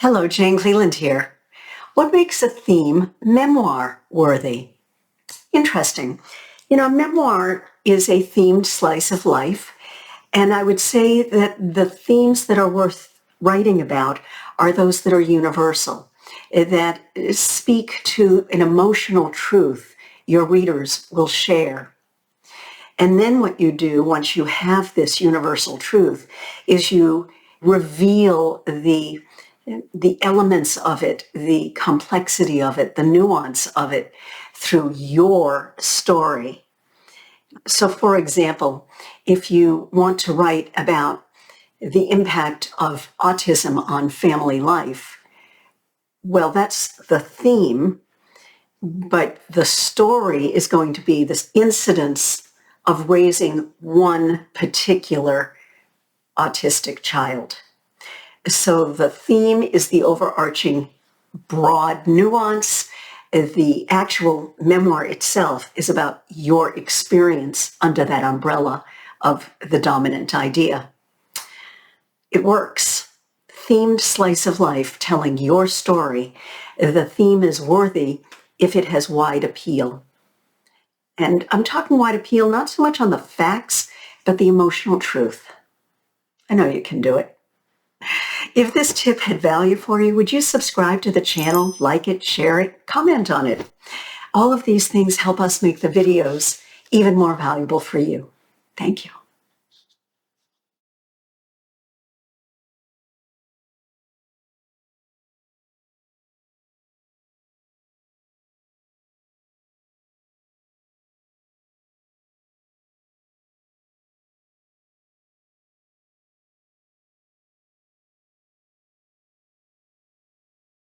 Hello, Jane Cleland here. What makes a theme memoir-worthy? Interesting. Memoir is a themed slice of life, and I would say that the themes that are worth writing about are those that are universal, that speak to an emotional truth your readers will share. And then what you do once you have this universal truth is you reveal the elements of it, the complexity of it, the nuance of it through your story. So, for example, if you want to write about the impact of autism on family life, well, that's the theme, but the story is going to be this incidence of raising one particular autistic child. So the theme is the overarching broad nuance. The actual memoir itself is about your experience under that umbrella of the dominant idea. It works. Themed slice of life telling your story. The theme is worthy if it has wide appeal. And I'm talking wide appeal not so much on the facts, but the emotional truth. I know you can do it. If this tip had value for you, would you subscribe to the channel, like it, share it, comment on it? All of these things help us make the videos even more valuable for you. Thank you.